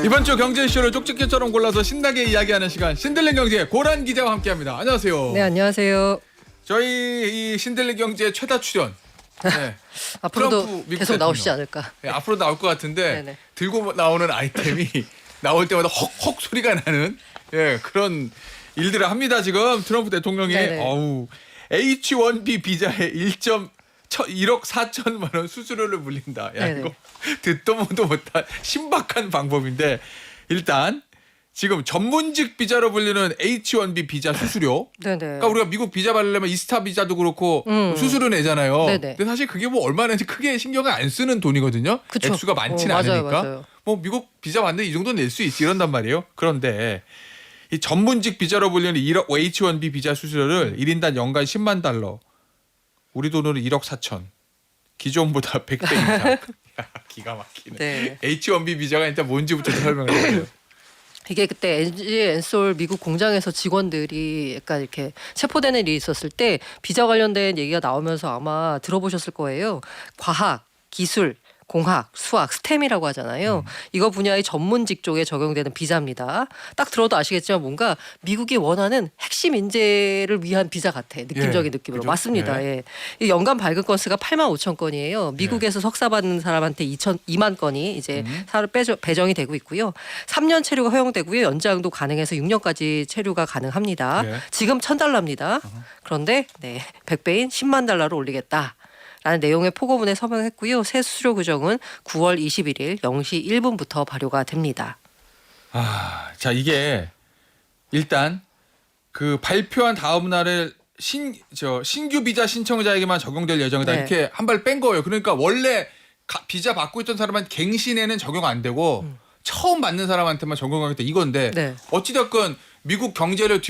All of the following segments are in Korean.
이번 주 경제 이슈를 쪽집게처럼 골라서 신나게 이야기하는 시간, 신들린 경제 고란 기자와 함께합니다. 안녕하세요. 네, 안녕하세요. 저희 이 신들린 경제 최다 출연. 네. 앞으로도 트럼프 미국 계속 대통령. 나오시지 않을까. 네, 앞으로 나올 것 같은데 네네. 들고 나오는 아이템이 나올 때마다 헉헉 소리가 나는 그런 일들을 합니다. 지금 트럼프 대통령이 네네. H1B 비자에 1억 4천만 원 수수료를 물린다. 야, 네네. 이거 듣도 보도 못한 신박한 방법인데 일단 지금 전문직 비자로 불리는 H1B 비자 수수료. 네네. 그러니까 우리가 미국 비자 받으려면 이스타 비자도 그렇고 수수료 내잖아요. 네네. 근데 사실 그게 뭐 얼마나 크게 신경을 안 쓰는 돈이거든요. 그쵸. 액수가 많지는 맞아요, 않으니까. 맞아요. 뭐 미국 비자 받는데 이 정도 낼 수 있지 이런단 말이에요. 그런데 이 전문직 비자로 불리는 1억 H1B 비자 수수료를 1인당 연간 10만 달러. 우리 돈으로 1억 4천. 기존보다 100배 이상. 야, 기가 막히네. 네. H1B 비자가 일단 뭔지부터 설명을 해주세요. 이게 그때 LG 엔솔 미국 공장에서 직원들이 약간 이렇게 체포되는 일이 있었을 때 비자 관련된 얘기가 나오면서 아마 들어보셨을 거예요. 과학, 기술, 공학, 수학, 스템이라고 하잖아요. 이거 분야의 전문직 쪽에 적용되는 비자입니다. 딱 들어도 아시겠지만 뭔가 미국이 원하는 핵심 인재를 위한 비자 같아. 느낌적인 느낌으로. 그죠? 맞습니다. 예. 이 연간 발급 건수가 8만 5천 건이에요. 미국에서 석사 받는 사람한테 2만 건이 이제 배정이 되고 있고요. 3년 체류가 허용되고요. 연장도 가능해서 6년까지 체류가 가능합니다. 예. 지금 1,000달러입니다. 그런데 100배인 10만 달러로 올리겠다. 라는 내용의 포고문에 서명했고요. 새 수수료 규정은 9월 21일 0시 1분부터 발효가 됩니다. 자 이게 일단 그 발표한 다음 날에 신규 비자 신청자에게만 적용될 예정이다. 네. 이렇게 한 발 뺀 거예요. 그러니까 원래 비자 받고 있던 사람한테 갱신에는 적용 안 되고 처음 받는 사람한테만 적용하겠다 이건데 네. 어찌됐건 미국 경제를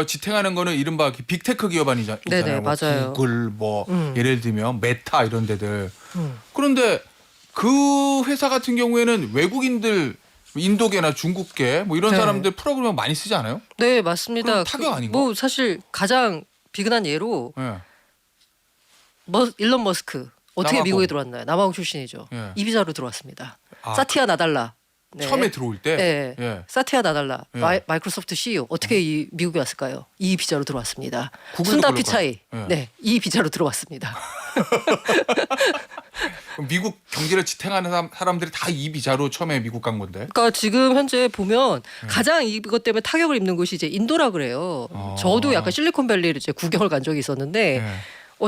지탱하는 거는 이른바 빅테크 기업아니잖아요. 네네, 뭐 맞아요. 구글 뭐 예를 들면 메타 이런 데들. 음. 그런데 그 회사 같은 경우에는 외국인들 인도계나 중국계 뭐 이런 네. 사람들 프로그램 많이 쓰지 않아요? 네, 맞습니다. 그럼 타격 아닌가? 뭐 사실 가장 비근한 예로 예. 일론 머스크 어떻게 남아공. 미국에 들어왔나요? 남아공 출신이죠. 예. 이 비자로 들어왔습니다. 아, 사티아 나달라. 네. 처음에 들어올 때. 네. 예. 사티아 나달라 예. 마이크로소프트 CEO 어떻게 이 미국에 왔을까요? 이 비자로 들어왔습니다. 구글도 순다 그럴 피차이 거예요. 예. 네, 이 비자로 들어왔습니다. 그럼 미국 경제를 지탱하는 사람들이 다 이 비자로 처음에 미국 간 건데. 그러니까 지금 현재 보면 네. 가장 이것 때문에 타격을 입는 곳이 이제 인도라 그래요. 아. 저도 약간 실리콘밸리를 이제 구경을 간 적이 있었는데 예.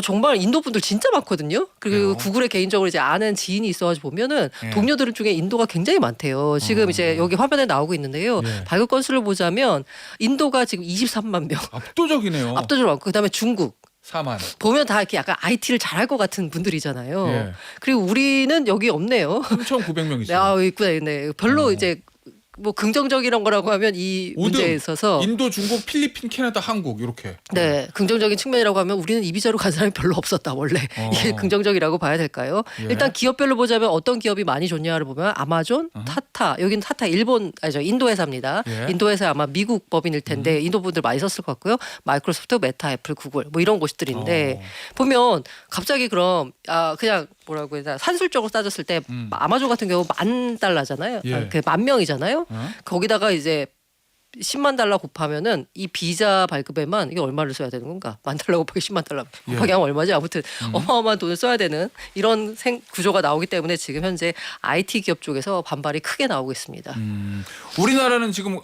정말 인도 분들 진짜 많거든요. 그리고 그래요? 구글에 개인적으로 이제 아는 지인이 있어가지고 보면은 예. 동료들 중에 인도가 굉장히 많대요. 지금 이제 여기 화면에 나오고 있는데요. 예. 발급 건수를 보자면 인도가 지금 23만 명, 압도적이네요. 압도적으로 많고 그다음에 중국. 4만. 보면 다 이렇게 약간 IT를 잘할 것 같은 분들이잖아요. 예. 그리고 우리는 여기 없네요. 3,900명 네, 있어요. 있구나, 있네. 별로 이제 뭐 긍정적인 거라고 하면 이 문제에 5등. 있어서 인도, 중국, 필리핀, 캐나다, 한국 이렇게. 네, 긍정적인 측면이라고 하면 우리는 이 비자로 간 사람이 별로 없었다 원래. 이게 긍정적이라고 봐야 될까요? 예. 일단 기업별로 보자면 어떤 기업이 많이 좋냐를 보면 아마존, 타타, 여기는 타타 인도 회사입니다. 예. 인도 회사 아마 미국 법인일 텐데 인도 분들 많이 썼을 것 같고요. 마이크로소프트, 메타, 애플, 구글 뭐 이런 곳들인데 보면 갑자기 그럼 그냥 뭐라고 해야 되나 산술적으로 따졌을 때 아마존 같은 경우 10,000달러잖아요. 예. 그 10,000명이잖아요. 어? 거기다가 이제 10만 달러 곱하면은 이 비자 발급에만 이게 얼마를 써야 되는 건가? 10,000달러 곱하기 10만 달러 곱하기 하면 얼마지? 아무튼 어마어마한 돈을 써야 되는 이런 구조가 나오기 때문에 지금 현재 IT 기업 쪽에서 반발이 크게 나오고 있습니다. 우리나라는 지금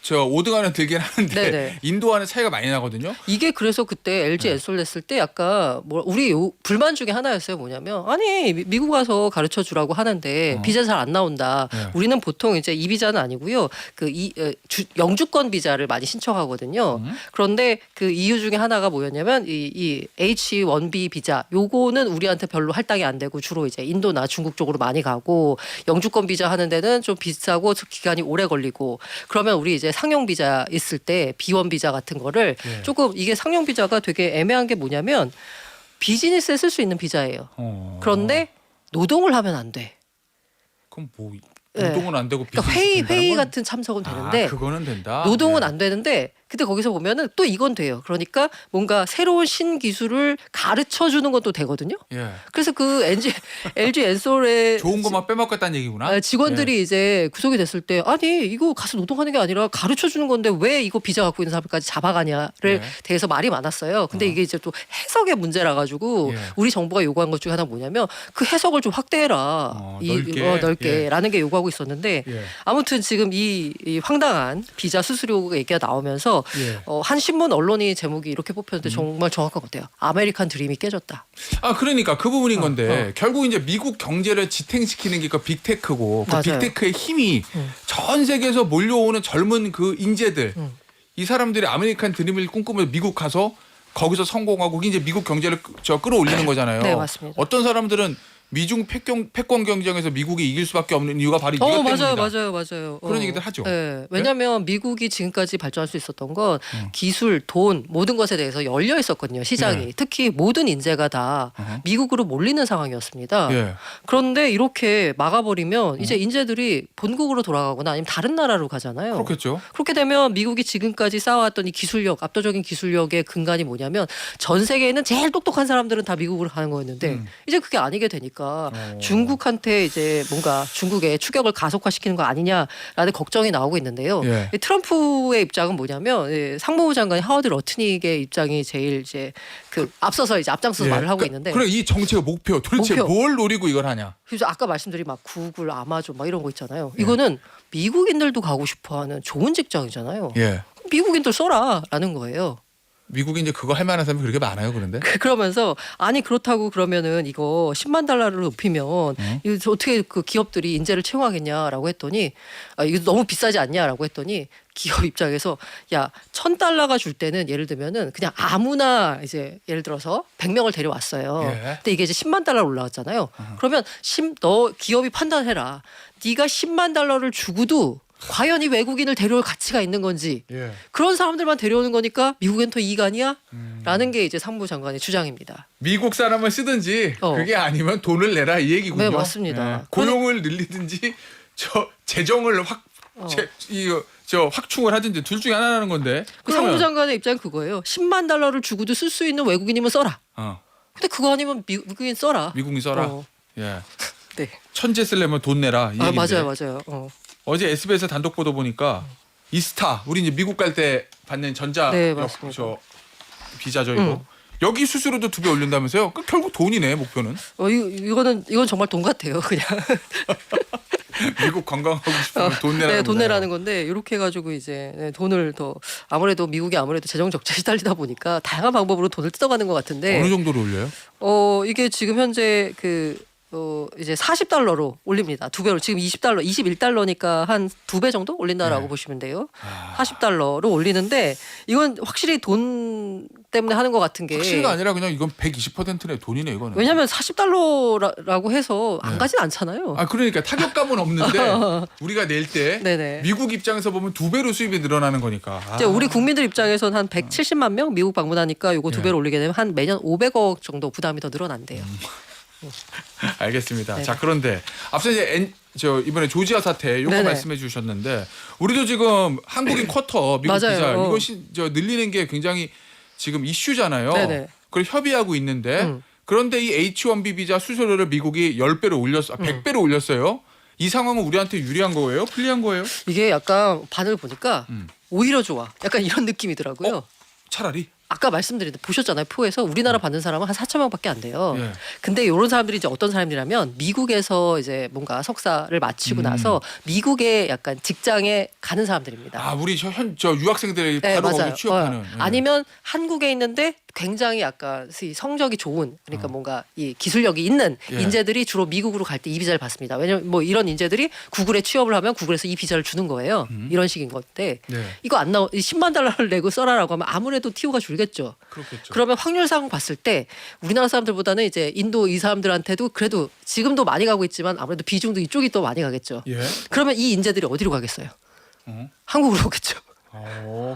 5등 안에 들긴 하는데 네네. 인도와는 차이가 많이 나거든요. 이게 그래서 그때 LG 엔솔 냈을 때 약간 우리 불만 중에 하나였어요. 뭐냐면 아니 미국 가서 가르쳐 주라고 하는데 비자 잘 안 나온다. 네. 우리는 보통 이제 이 비자는 아니고요. 영주권 비자를 많이 신청하거든요. 그런데 그 이유 중에 하나가 뭐였냐면 이 H1B 비자 요거는 우리한테 별로 할당이 안 되고 주로 이제 인도나 중국 쪽으로 많이 가고 영주권 비자 하는 데는 좀 비싸고 기간이 오래 걸리고 그러면 우리 이제 상용 비자 있을 때 B1 비자 같은 거를 예. 조금 이게 상용 비자가 되게 애매한 게 뭐냐면 비즈니스에 쓸 수 있는 비자예요. 그런데 노동을 하면 안 돼. 그럼 뭐 네. 노동은 안 되고 그러니까 비즈니스 된다는 회의 건? 같은 참석은 되는데 그거는 된다. 노동은 예. 안 되는데 근데 거기서 보면은 또 이건 돼요. 그러니까 뭔가 새로운 신기술을 가르쳐 주는 것도 되거든요. 예. 그래서 그 LG 엔솔의 좋은 것만 빼먹겠다는 얘기구나. 직원들이 이제 구속이 됐을 때 아니 이거 가서 노동하는 게 아니라 가르쳐 주는 건데 왜 이거 비자 갖고 있는 사람까지 잡아가냐를 네. 대해서 말이 많았어요. 근데 이게 이제 또 해석의 문제라 가지고 예. 우리 정부가 요구한 것 중에 하나 뭐냐면 그 해석을 좀 확대해라. 넓게라는 게 요구하고 있었는데 예. 아무튼 지금 이 황당한 비자 수수료 얘기가 나오면서 예. 한 신문 언론이 제목이 이렇게 뽑혔는데 정말 정확한 것 같아요. 아메리칸 드림이 깨졌다. 아 그러니까 그 부분인 건데 결국 이제 미국 경제를 지탱시키는 게 그 빅테크고 그 맞아요. 빅테크의 힘이 전 세계에서 몰려오는 젊은 그 인재들 이 사람들이 아메리칸 드림을 꿈꾸면서 미국 가서 거기서 성공하고 그게 이제 미국 경제를 끌어올리는 거잖아요. 네, 맞습니다. 어떤 사람들은 미중 패권 경쟁에서 미국이 이길 수밖에 없는 이유가 바로 이것 때문이다. 맞아요. 그런 얘기들 하죠. 네. 왜냐하면 미국이 지금까지 발전할 수 있었던 건 기술, 돈 모든 것에 대해서 열려 있었거든요. 시장이. 네. 특히 모든 인재가 다 미국으로 몰리는 상황이었습니다. 예. 그런데 이렇게 막아버리면 이제 인재들이 본국으로 돌아가거나 아니면 다른 나라로 가잖아요. 그렇겠죠. 그렇게 되면 미국이 지금까지 쌓아왔던 이 기술력, 압도적인 기술력의 근간이 뭐냐면 전 세계에는 제일 똑똑한 사람들은 다 미국으로 가는 거였는데 이제 그게 아니게 되니까 중국한테 이제 뭔가 중국의 추격을 가속화시키는 거 아니냐라는 걱정이 나오고 있는데요. 예. 이 트럼프의 입장은 뭐냐면 상무부 장관 하워드 러트닉의 입장이 제일 이제 그 앞서서 이제 앞장서서 예. 말을 하고 있는데 그래 이 정책의 목표 도대체 목표. 뭘 노리고 이걸 하냐? 그래서 아까 말씀드린 막 구글, 아마존 막 이런 거 있잖아요. 이거는 미국인들도 가고 싶어하는 좋은 직장이잖아요. 예. 미국인들 써라라는 거예요. 미국이 이제 그거 할 만한 사람이 그렇게 많아요, 그런데? 그러면서 아니 그렇다고 그러면은 이거 10만 달러를 높이면 이거 어떻게 그 기업들이 인재를 채용하겠냐라고 했더니 이거 너무 비싸지 않냐라고 했더니 기업 입장에서 야 1,000달러가 줄 때는 예를 들면은 그냥 아무나 이제 예를 들어서 100명을 데려왔어요. 예. 근데 이게 이제 10만 달러 올라왔잖아요. 그러면 너 기업이 판단해라. 네가 10만 달러를 주고도 과연 이 외국인을 데려올 가치가 있는 건지 예. 그런 사람들만 데려오는 거니까 미국엔 더 이익 아니야? 라는 게 이제 상무 장관의 주장입니다. 미국 사람을 쓰든지 그게 아니면 돈을 내라 이 얘기군요. 네, 맞습니다. 예. 고용을 늘리든지 재정을 확충을 하든지 둘 중에 하나라는 건데. 그 상무 장관의 입장은 그거예요. 10만 달러를 주고도 쓸 수 있는 외국인이면 써라. 근데 그거 아니면 미국인 써라. 미국인 써라. 예. 네. 천재 쓰려면 돈 내라 이 얘기인데. 맞아요. 어제 SBS 단독 보도 보니까 이스타 우리 이제 미국 갈 때 받는 전자 네, 맞습니다. 비자죠 이거. 여기 수수료도 2배 올린다면서요? 그 결국 돈이네 목표는. 이건 정말 돈 같아요. 그냥 미국 관광하고 싶으면 돈 내라는 돈 내라는 건데 이렇게 해가지고 이제 돈을 더 아무래도 미국이 아무래도 재정 적자에 시달리다 보니까 다양한 방법으로 돈을 뜯어가는 것 같은데 어느 정도로 올려요? 이게 지금 현재 이제 40달러로 올립니다. 2배로 지금 20달러, 21달러니까 한 2배 정도 올린다라고 네. 보시면 돼요. 40달러로 올리는데 이건 확실히 돈 때문에 하는 것 같은 게 확실히가 아니라 그냥 이건 120%네 돈이네 이거는. 왜냐하면 40달러라고 해서 안 가진 않잖아요. 아 그러니까 타격감은 없는데 우리가 낼 때 네네. 미국 입장에서 보면 2배로 수입이 늘어나는 거니까. 이제 우리 국민들 입장에서는 한 170만 명 미국 방문하니까 요거 2배로 올리게 되면 한 매년 500억 정도 부담이 더 늘어난대요. 알겠습니다. 네. 자 그런데 앞서 이제 이번에 조지아 사태 요거 네네. 말씀해 주셨는데 우리도 지금 한국인 쿼터 미국 맞아요. 비자 이것이 늘리는 게 굉장히 지금 이슈잖아요. 네네. 그걸 협의하고 있는데 그런데 이 H1B 비자 수수료를 미국이 10배로 올렸어, 100배로 올렸어요. 이 상황은 우리한테 유리한 거예요? 불리한 거예요? 이게 약간 반을 보니까 오히려 좋아. 약간 이런 느낌이더라고요. 차라리. 아까 말씀드린 보셨잖아요. 표에서 우리나라 받는 사람은 한 4천 명밖에 안 돼요. 예. 근데 이런 사람들이 이제 어떤 사람들이라면 미국에서 이제 뭔가 석사를 마치고 나서 미국의 약간 직장에 가는 사람들입니다. 아 우리 저 유학생들이 네, 바로 맞아요. 거기 취업하는. 예. 아니면 한국에 있는데 굉장히 약간 성적이 좋은 그러니까 뭔가 이 기술력이 있는 예. 인재들이 주로 미국으로 갈 때 이 비자를 받습니다. 왜냐면 뭐 이런 인재들이 구글에 취업을 하면 구글에서 이 비자를 주는 거예요. 이런 식인 건데 네. 이거 안 나오 10만 달러를 내고 써라라고 하면 아무래도 티오가 줄겠죠. 그렇겠죠. 그러면 확률상 봤을 때 우리나라 사람들보다는 이제 인도 이 사람들한테도 그래도 지금도 많이 가고 있지만 아무래도 비중도 이쪽이 더 많이 가겠죠. 예. 그러면 이 인재들이 어디로 가겠어요? 한국으로 오겠죠.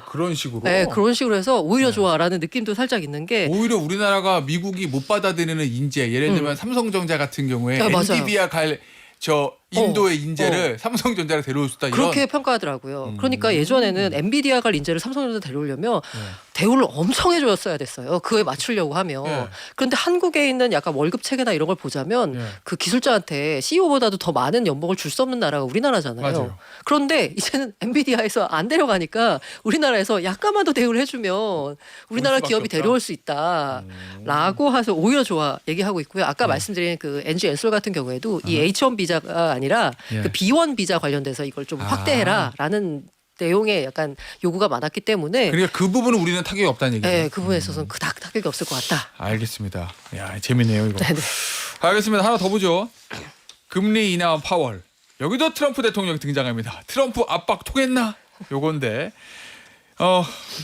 그런 식으로. 네, 그런 식으로 해서 오히려 좋아라는 느낌도 살짝 있는 게 오히려 우리나라가 미국이 못 받아들이는 인재, 예를 들면 삼성전자 같은 경우에 네, 맞아요. 엔비디아 갈 인도의 인재를 삼성전자로 데려올 수 있다. 이런. 그렇게 평가하더라고요. 그러니까 예전에는 엔비디아가 인재를 삼성전자 데려오려면 대우를 엄청 해줬어야 됐어요. 그거에 맞추려고 하면. 예. 그런데 한국에 있는 약간 월급 체계나 이런 걸 보자면 예. 그 기술자한테 CEO보다도 더 많은 연봉을 줄 수 없는 나라가 우리나라잖아요. 맞아요. 그런데 이제는 엔비디아에서 안 데려가니까 우리나라에서 약간만 더 대우를 해주면 우리나라 수밖에 기업이 없다. 데려올 수 있다라고 해서 오히려 좋아 얘기하고 있고요. 아까 말씀드린 그 NG 엔솔 같은 경우에도 이 H1 비자가 아니라 예. 그 B1 비자 관련돼서 이걸 좀 확대해라라는 내용의 약간 요구가 많았기 때문에 그러니까 그 부분은 우리는 타격이 없다는 얘기죠. 네, 그 부분에 있어서는 그닥 타격이 없을 것 같다. 알겠습니다. 야, 재밌네요 이거. 네네. 알겠습니다. 하나 더 보죠. 금리 인하 파월. 여기도 트럼프 대통령이 등장합니다. 트럼프 압박 통했나? 요건데.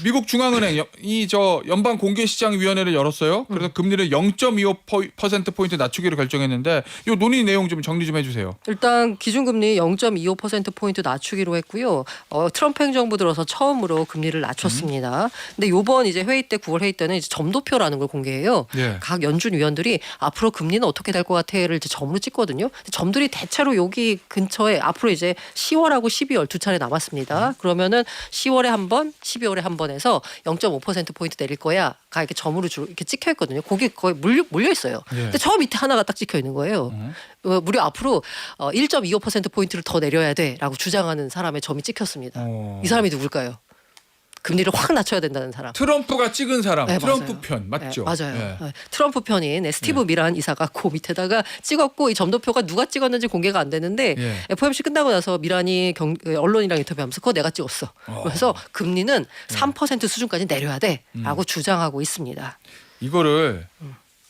미국 중앙은행 연방 공개시장위원회를 열었어요. 그래서 금리를 0.25% 포인트 낮추기로 결정했는데 이 논의 내용 좀 정리 좀 해주세요. 일단 기준금리 0.25% 포인트 낮추기로 했고요. 트럼프 행정부 들어서 처음으로 금리를 낮췄습니다. 근데 이번 이제 회의 때 9월 회의 때는 이제 점도표라는 걸 공개해요. 예. 각 연준 위원들이 앞으로 금리는 어떻게 될 것 같아를 이제 점으로 찍거든요. 근데 점들이 대체로 여기 근처에 앞으로 이제 10월하고 12월 두 차례 남았습니다. 그러면은 10월에 한 번, 12월에 한 번 해서 0.5% 포인트 내릴 거야가 이렇게 점으로 이렇게 찍혀 있거든요. 거기 거의 몰려 있어요. 예. 근데 저 밑에 하나가 딱 찍혀 있는 거예요. 무려 앞으로 1.25% 포인트를 더 내려야 돼라고 주장하는 사람의 점이 찍혔습니다. 이 사람이 누굴까요? 금리를 확 낮춰야 된다는 사람. 트럼프가 찍은 사람. 네, 트럼프 맞아요. 편 맞죠? 네, 맞아요. 예. 네, 트럼프 편인 스티브 미란 이사가 그 밑에다가 찍었고 이 점도표가 누가 찍었는지 공개가 안 되는데 예. FOMC 끝나고 나서 미란이 언론이랑 인터뷰하면서 그거 내가 찍었어. 그래서 금리는 3% 수준까지 내려야 돼라고 주장하고 있습니다. 이거를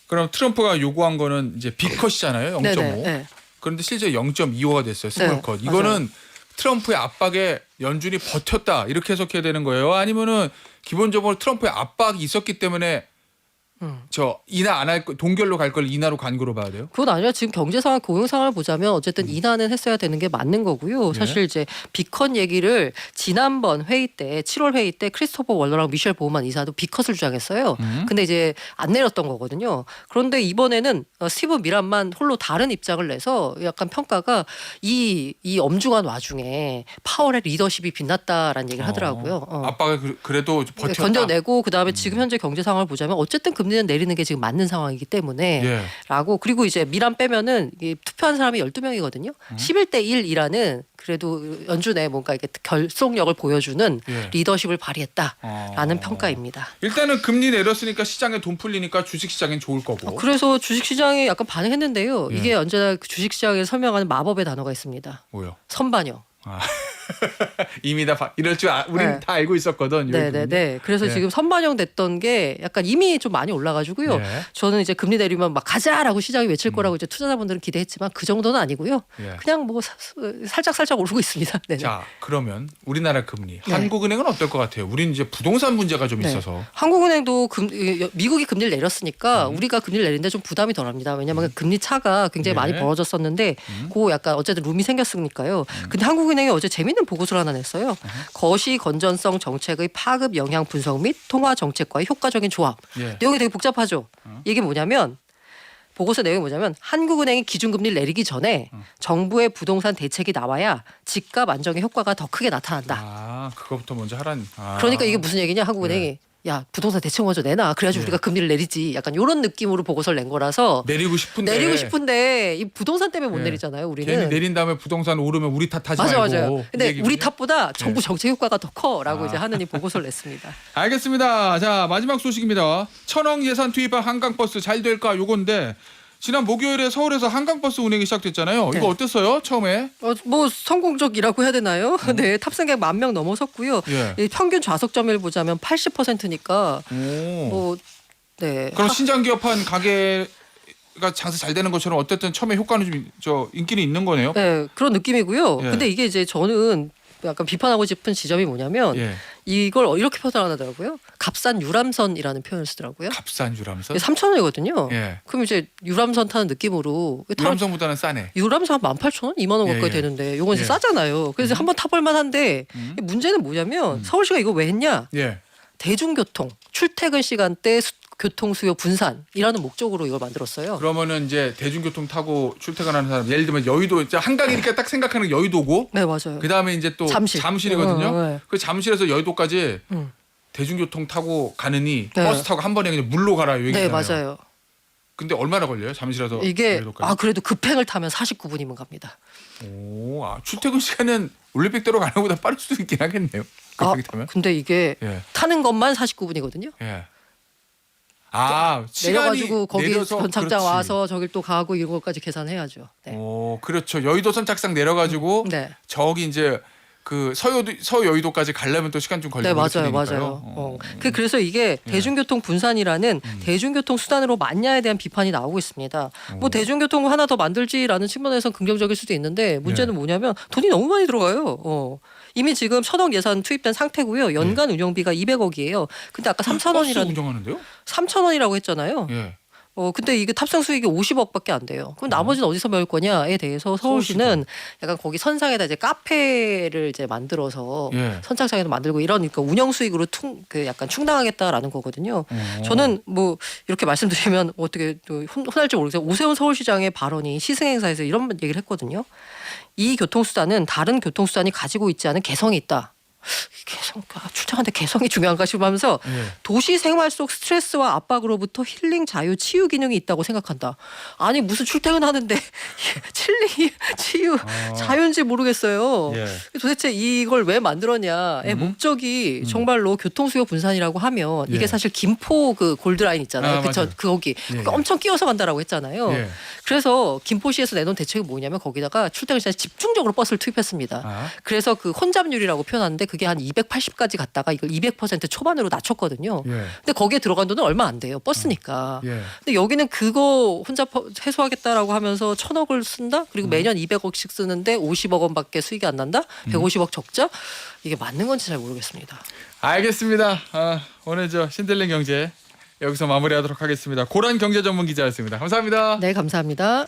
그럼 트럼프가 요구한 거는 이제 B컷이잖아요. 0.5. 네네, 네. 그런데 실제 0.25가 됐어요. 네, 스몰컷. 이거는 트럼프의 압박에 연준이 버텼다 이렇게 해석해야 되는 거예요. 아니면은 기본적으로 트럼프의 압박이 있었기 때문에 저 인하 안 할 거 동결로 갈 걸 인하로 간 거로 봐야 돼요. 그건 아니라 지금 경제 상황, 고용 상황을 보자면 어쨌든 인하는 했어야 되는 게 맞는 거고요. 사실 이제 비컷 얘기를 지난번 회의 때 7월 회의 때 크리스토퍼 월러랑 미셸 보우만 이사도 비컷을 주장했어요. 근데 이제 안 내렸던 거거든요. 그런데 이번에는 스티브 미란만 홀로 다른 입장을 내서 약간 평가가 이 엄중한 와중에 파월의 리더십이 빛났다라는 얘기를 하더라고요. 압박을 그래도 버텼다. 견뎌내고 그다음에 지금 현재 경제 상황을 보자면 어쨌든 금리는 내리는 게 지금 맞는 상황이기 때문에 예. 라고 그리고 이제 미란 빼면은 이 투표한 사람이 12명이거든요. 11대 1이라는 그래도 연준의 뭔가 이게 결속력을 보여주는 예. 리더십을 발휘했다라는 평가입니다. 일단은 금리 내렸으니까 시장에 돈 풀리니까 주식 시장엔 좋을 거고. 그래서 주식시장이 약간 반응했는데요. 예. 이게 언제나 그 주식시장을 설명하는 마법의 단어가 있습니다. 뭐요? 선반영. 이미 다 이럴 줄 우린 네. 다 알고 있었거든. 네네네. 그래서 예. 지금 선반영 됐던 게 약간 이미 좀 많이 올라가지고요. 예. 저는 이제 금리 내리면 막 가자라고 시장이 외칠 거라고 이제 투자자분들은 기대했지만 그 정도는 아니고요. 예. 그냥 뭐 살짝 오르고 있습니다. 네네. 자, 그러면 우리나라 금리, 네. 한국은행은 어떨 것 같아요? 우리는 이제 부동산 문제가 좀 네. 있어서. 한국은행도 미국이 금리를 내렸으니까 우리가 금리를 내리는데 좀 부담이 덜합니다. 왜냐하면 금리 차가 굉장히 네. 많이 벌어졌었는데 그 약간 어쨌든 룸이 생겼으니까요. 근데 한국은행이 어제 재밌는 보고서를 하나 냈어요. 거시 건전성 정책의 파급 영향 분석 및 통화 정책과의 효과적인 조합. 예. 내용이 되게 복잡하죠. 이게 뭐냐면 보고서 내용이 뭐냐면 한국은행이 기준금리를 내리기 전에 정부의 부동산 대책이 나와야 집값 안정의 효과가 더 크게 나타난다. 아, 그거부터 먼저 하라니. 아. 그러니까 이게 무슨 얘기냐 한국은행이 야 부동산 대책 먼저 내놔 그래야지 우리가 금리를 내리지 약간 이런 느낌으로 보고서를 낸 거라서 내리고 싶은데 이 부동산 때문에 못 네. 내리잖아요 우리는. 괜히 내린 다음에 부동산 오르면 우리 탓하지 맞아요, 말고. 맞아요. 근데 얘기군요. 우리 탓보다 정부 정책 효과가 더 커라고 이제 하는 이 보고서를 냈습니다. 알겠습니다. 자, 마지막 소식입니다. 1,000억 예산 투입한 한강버스 잘 될까 요건데 지난 목요일에 서울에서 한강버스 운행이 시작됐잖아요. 네. 이거 어땠어요? 처음에? 뭐 성공적이라고 해야 되나요? 네, 탑승객 10,000명 넘어섰고요. 예. 이 평균 좌석 점유율 보자면 80%니까 오. 뭐 네. 그럼 신장 기업한 가게가 장사 잘 되는 것처럼 어쨌든 처음에 효과는 좀 인기는 있는 거네요. 네, 그런 느낌이고요. 예. 근데 이게 이제 저는 약간 비판하고 싶은 지점이 뭐냐면 예. 이걸 이렇게 표현하더라고요. 값싼 유람선이라는 표현을 쓰더라고요. 값싼 유람선? 3,000원이거든요. 예. 그럼 이제 유람선 타는 느낌으로 유람선보다는 싸네. 유람선 18,000원? 2만 원 가까이 예, 예. 되는데 요건 이제 예. 싸잖아요. 그래서 한번 타볼 만한데 문제는 뭐냐면 서울시가 이거 왜 했냐? 예. 대중교통 출퇴근 시간대 교통수요 분산이라는 목적으로 이걸 만들었어요. 그러면은 이제 대중교통 타고 출퇴근하는 사람 예를 들면 여의도 이제 한강이니까 딱 생각하는 게 여의도고 네, 맞아요. 그다음에 이제 또 잠실. 잠실이거든요. 네. 그 잠실에서 여의도까지 음. 대중교통 타고 가느니 네. 버스 타고 한 번에 그냥 물로 가라 요 네, 얘기잖아요. 맞아요. 근데 얼마나 걸려요? 잠실에서 이게 여의도까지? 그래도 급행을 타면 49분이면 갑니다. 출퇴근 시간은 올림픽대로 가는 것보다 빠를 수도 있긴 하겠네요. 급하게 타면. 근데 이게 예. 타는 것만 49분이거든요. 예. 시간이 내려가지고 거기 내려서 선착장 그렇지. 와서 저길 또 가고 이런 것까지 계산해야죠. 네. 그렇죠. 여의도 선착장 내려가지고 네. 저기 이제 그 서여의도까지 가려면 또 시간 좀 걸리고 네, 맞아요, 그러니까요. 맞아요. 그래서 이게 대중교통 분산이라는 대중교통 수단으로 맞냐에 대한 비판이 나오고 있습니다. 뭐 대중교통 하나 더 만들지라는 측면에서 긍정적일 수도 있는데 문제는 뭐냐면 돈이 너무 많이 들어가요. 이미 지금 1,000억 예산 투입된 상태고요. 연간 운영비가 200억이에요. 근데 아까 버스 3,000원이라는 운전하는데요? 3,000원이라고 했잖아요. 예. 근데 이게 탑승 수익이 50억밖에 안 돼요. 그럼 나머지는 어디서 메울 거냐에 대해서 서울시는 약간 거기 선상에다 이제 카페를 이제 만들어서 예. 선착장에도 만들고 이러니까 운영 수익으로 약간 충당하겠다라는 거거든요. 저는 뭐 이렇게 말씀드리면 어떻게 또 혼날지 모르겠어요. 오세훈 서울시장의 발언이 시승행사에서 이런 얘기를 했거든요. 이 교통수단은 다른 교통수단이 가지고 있지 않은 개성이 있다. 출퇴근하는데 개성이 중요한가 싶으면서 도시 생활 속 스트레스와 압박으로부터 힐링, 자유, 치유 기능이 있다고 생각한다. 아니 무슨 출퇴근하는데 힐링, 치유, 자유인지 모르겠어요. 예. 도대체 이걸 왜 만들었냐의 목적이 정말로 교통수요 분산이라고 하면 이게 예. 사실 김포 그 골드라인 있잖아요. 맞아요. 거기 예. 그거 엄청 끼워서 간다라고 했잖아요. 예. 그래서 김포시에서 내놓은 대책이 뭐냐면 거기다가 출퇴근 시간에 집중적으로 버스를 투입했습니다. 그래서 그 혼잡률이라고 표현하는데 그게 한 280까지 갔다가 이걸 200% 초반으로 낮췄거든요. 예. 근데 거기에 들어간 돈은 얼마 안 돼요. 버스니까. 예. 근데 여기는 그거 혼잡 해소하겠다라고 하면서 1,000억을 쓴다? 그리고 매년 200억씩 쓰는데 50억 원밖에 수익이 안 난다? 150억 적자? 이게 맞는 건지 잘 모르겠습니다. 알겠습니다. 오늘 저 신들린 경제 여기서 마무리하도록 하겠습니다. 고란 경제 전문 기자였습니다. 감사합니다. 네, 감사합니다.